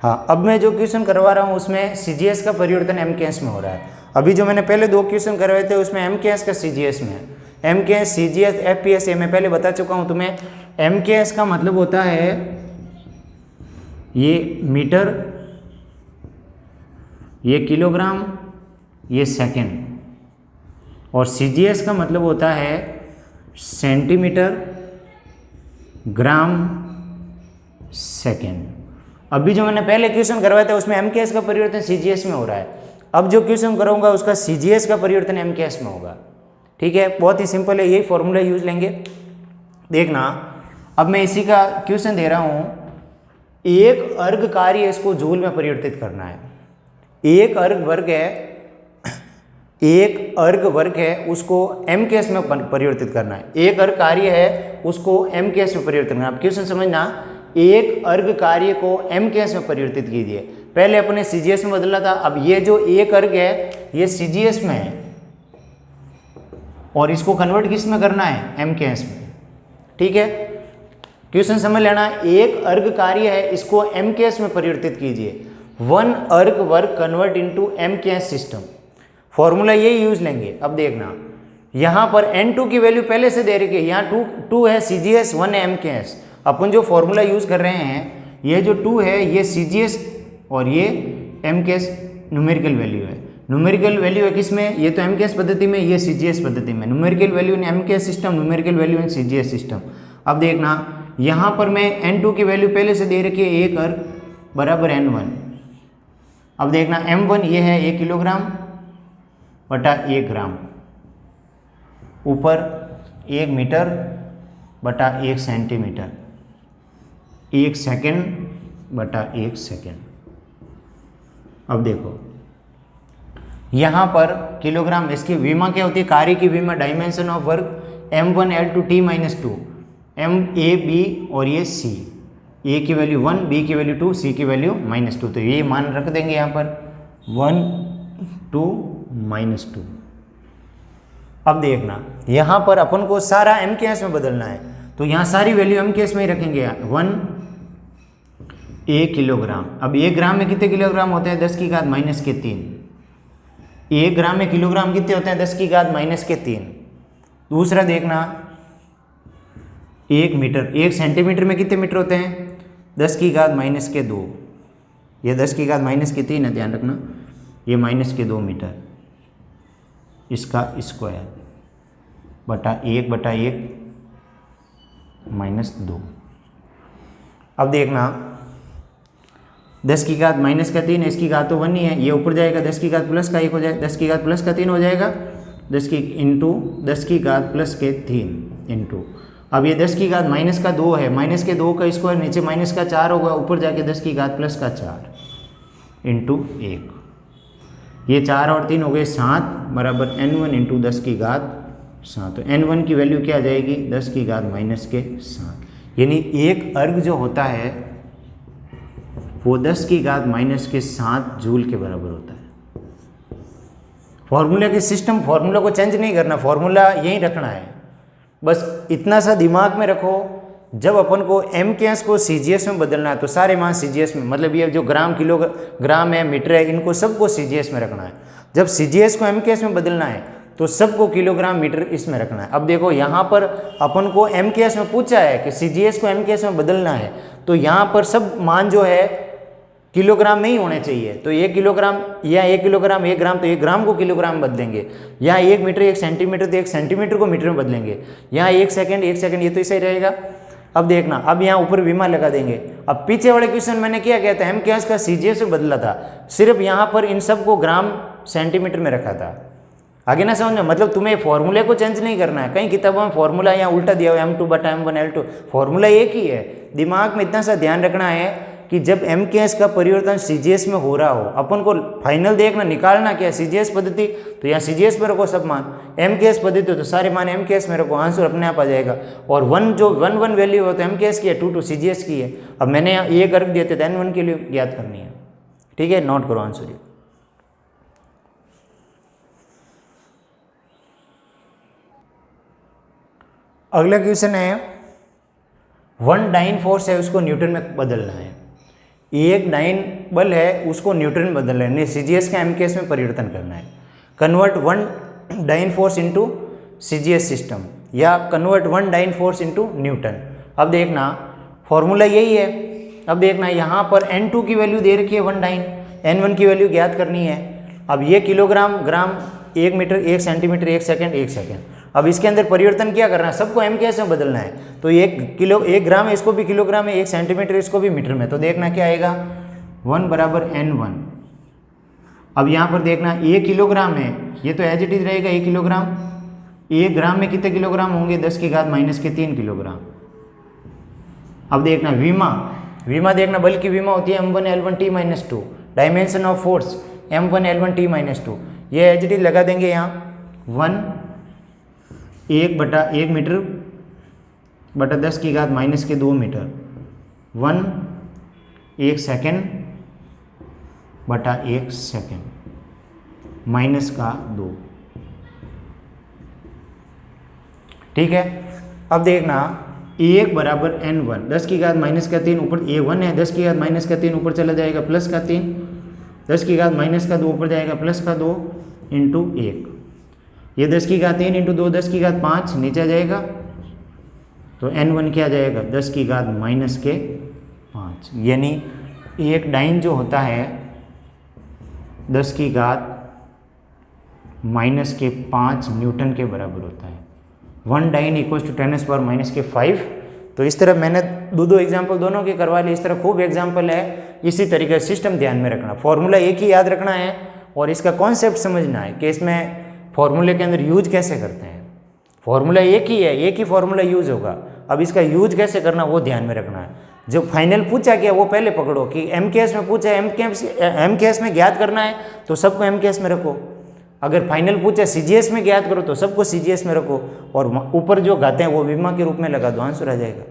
हाँ, अब मैं जो क्वेश्चन करवा रहा हूँ उसमें CGS का परिवर्तन MKS में हो रहा है। अभी जो मैंने पहले 2 क्वेश्चन करवाए थे उसमें MKS का CGS में है। MKS, CGS, FPS ये मैं पहले बता चुका हूँ तुम्हें। MKS का मतलब होता है ये मीटर, ये किलोग्राम, ये सेकंड, और CGS का मतलब होता है सेंटीमीटर, ग्राम, सेकेंड। अभी जो मैंने पहले क्वेश्चन करवाया था उसमें MKS का परिवर्तन CGS में हो रहा है। अब जो क्वेश्चन कराऊंगा उसका CGS का परिवर्तन MKS में होगा। ठीक है, बहुत ही सिंपल है, यही फॉर्मूला यूज लेंगे। देखना, अब मैं इसी का क्वेश्चन दे रहा हूं, एक अर्ग कार्य इसको जूल में परिवर्तित करना है। एक अर्ग वर्ग है, एक अर्ग वर्ग है उसको MKS में परिवर्तित करना है। एक अर्ग कार्य है उसको MKS में परिवर्तित करना है। अब क्वेश्चन समझना, एक अर्ग कार्य को MKS में परिवर्तित कीजिए। पहले अपने CGS में बदला था, अब ये जो एक अर्ग है ये CGS में है और इसको कन्वर्ट किस में करना है, MKS में। ठीक है, क्वेश्चन समझ लेना, एक अर्ग कार्य है इसको MKS में परिवर्तित कीजिए। 1 अर्ग वर्ग convert into MKS system, formula यही यूज लेंगे। अब देखना, यहां पर N2 की वैल्यू पहले से दे रखी है, यहाँ 2 है CGS, 1 है MKS। अपन जो फॉर्मूला यूज कर रहे हैं, ये जो 2 है ये CGS और ये MKS न्यूमेरिकल वैल्यू है। न्यूमेरिकल वैल्यू है किसमें, ये तो MKS पद्धति में, ये CGS पद्धति में। Numerical value in MKS system, numerical value in CGS system. अब देखना, यहाँ पर मैं N2 की वैल्यू पहले से दे रखी है, 1 अर्ग बराबर N1। अब देखना, M1 ये है 1 किलोग्राम बटा 1 ग्राम, ऊपर 1 मीटर बटा 1 सेंटीमीटर, 1 सेकेंड बटा 1 सेकेंड। अब देखो यहाँ पर किलोग्राम, इसकी विमा क्या होती है, कार्य की विमा, dimension of work M1 L2 T - 2, M A B और ये C, A की वैल्यू 1, B की वैल्यू 2, C की वैल्यू -2। तो ये मान रख देंगे यहाँ पर 1, 2, -2। अब देखना, यहाँ पर अपन को सारा MKS में बदलना है, तो यहाँ सारी वैल्यू MKS में ही रखेंगे। 1 1 किलोग्राम, अब 1 ग्राम में कितने किलोग्राम होते हैं, 10 की घात -3। 1 ग्राम में किलोग्राम कितने होते हैं, 10 की घात -3। दूसरा देखना, 1 मीटर, 1 सेंटीमीटर में कितने मीटर होते हैं, 10 की घात -2। ये 10 की घात -3 है, ध्यान रखना, ये -2 मीटर, इसका स्क्वायर बटा 1 बटा 1 -2। अब देखना, 10 की घात -3 है, इसकी घात तो 1 ही है, ये ऊपर जाएगा, 10 की घात प्लस का 1 हो जाएगा, 10 की घात प्लस का 3 हो जाएगा, 10 की इंटू 10 की घात प्लस के 3 इंटू, अब ये 10 की घात -2 है, -2 का स्क्वायर नीचे -4 होगा, ऊपर जाके 10 की घात प्लस का 4 इंटू 1, ये 4 और 3 हो गए 7 बराबर N1 इंटू 10 की घात 7। तो N1 की वैल्यू क्या आ जाएगी, 10 की घात -7, यानी एक अर्ग जो होता है वो 10 की घात -7 जूल के बराबर होता है। फॉर्मूला के सिस्टम, फॉर्मूला को चेंज नहीं करना, फॉर्मूला यही रखना है। बस इतना सा दिमाग में रखो, जब अपन को MKS को CGS में बदलना है तो सारे मान CGS में, मतलब ये जो ग्राम, किलोग्राम है, मीटर है, इनको सबको CGS में रखना है। जब CGS को MKS में बदलना है तो सबको किलोग्राम, मीटर इसमें रखना है। अब देखो यहाँ पर अपन को MKS में पूछा है कि CGS को MKS में बदलना है, तो यहाँ पर सब मान जो है किलोग्राम में ही होने चाहिए। तो 1 किलोग्राम या 1 किलोग्राम 1 ग्राम, तो 1 ग्राम को किलोग्राम में बदलेंगे, या 1 मीटर 1 सेंटीमीटर, तो 1 सेंटीमीटर को मीटर में बदलेंगे, यहाँ 1 सेकंड 1 सेकंड, ये तो ऐसा ही रहेगा। अब देखना, अब यहाँ ऊपर विमा लगा देंगे। अब पीछे वाले क्वेश्चन मैंने क्या कहता है, MKS का CGS में बदला था, सिर्फ यहाँ पर इन सब को ग्राम सेंटीमीटर में रखा था। आगे ना समझ में, मतलब तुम्हें फॉर्मूले को चेंज नहीं करना है। कई किताबों में फॉर्मूला यहाँ उल्टा दिया हुआ है, M2 बटा M1 L2, फॉर्मूला एक ही है। दिमाग में इतना सा ध्यान रखना है कि जब MKS का परिवर्तन CGS में हो रहा हो, अपन को फाइनल देखना, निकालना क्या है, CGS पद्धति, तो यहाँ CGS में रखो सब मान, MKS पद्धति तो सारे मान MKS में रखो, आंसर अपने आप आ जाएगा। और 1 जो 1 वैल्यू हो तो MKS की है, 2 CGS की है। अब मैंने यहाँ 1 अर्ग दिए थे, N1 के लिए ज्ञात करनी है। ठीक है, नोट करो आंसर। अगला क्वेश्चन है, 1 डाइन फोर्स है उसको न्यूटन में बदलना है। एक डाइन बल है उसको न्यूटन में बदलना है, CGS का MKS में परिवर्तन करना है। Convert one dyne force into CGS system या convert one dyne force into newton. अब देखना फॉर्मूला यही है। अब देखना यहाँ पर N2 की वैल्यू दे रखी है 1 डाइन, N1 की वैल्यू ज्ञात करनी है। अब ये किलोग्राम, ग्राम, 1 मीटर, 1 सेंटीमीटर, 1 सेकंड, 1 सेकंड। अब इसके अंदर परिवर्तन क्या करना है, सबको MKS में बदलना है। तो 1 ग्राम इसको भी किलोग्राम है, 1 सेंटीमीटर इसको भी मीटर में। तो देखना क्या आएगा, 1 बराबर N1। अब यहाँ पर देखना 1 किलोग्राम है, ये तो एज इट इज रहेगा 1 किलोग्राम। 1 ग्राम में कितने किलोग्राम होंगे, 10 की घात माइनस के 3 किलोग्राम। अब देखना विमा देखना बल की विमा होती है M1 L1 T - 2। Dimension of force M1 L1 T - 2। ये एच डी लगा देंगे यहाँ 1 मीटर बटा 10 की घात माइनस के 2 मीटर। 1 सेकेंड बटा 1 सेकेंड माइनस का 2। ठीक है। अब देखना 1 बराबर N1, 10 की घात माइनस का 3 ऊपर, ये 1 है, 10 की घात माइनस का 3 ऊपर चला जाएगा प्लस का 3, 10 की घात माइनस का 2 ऊपर जाएगा प्लस का 2 इंटू 1। ये 10 की घात 3 इंटू 2 10 की घात 5 नीचे आ जाएगा। तो N1 क्या आ जाएगा, 10 की घात माइनस के 5। यानी एक डाइन जो होता है 10 की घात माइनस के 5 न्यूटन के बराबर होता है। 1 डाइन इक्वल्स टू 10⁻⁻⁵। तो इस तरह मैंने दो एग्जाम्पल दोनों के करवा लिए। इस तरह खूब एग्जाम्पल है। इसी तरीके से सिस्टम ध्यान में रखना, फॉर्मूला एक ही याद रखना है और इसका कॉन्सेप्ट समझना है कि इसमें फॉर्मूले के अंदर यूज कैसे करते हैं। फॉर्मूला एक ही है, एक ही फॉर्मूला यूज होगा। अब इसका यूज कैसे करना वो ध्यान में रखना है। जो फाइनल पूछा गया वो पहले पकड़ो कि MKS में पूछा है, MKS में ज्ञात करना है तो सबको MKS में रखो। अगर फाइनल पूछा CGS में ज्ञात करो तो सबको CGS में रखो और ऊपर जो गाते हैं वो विमा के रूप में लगा दो, आंसर आ जाएगा।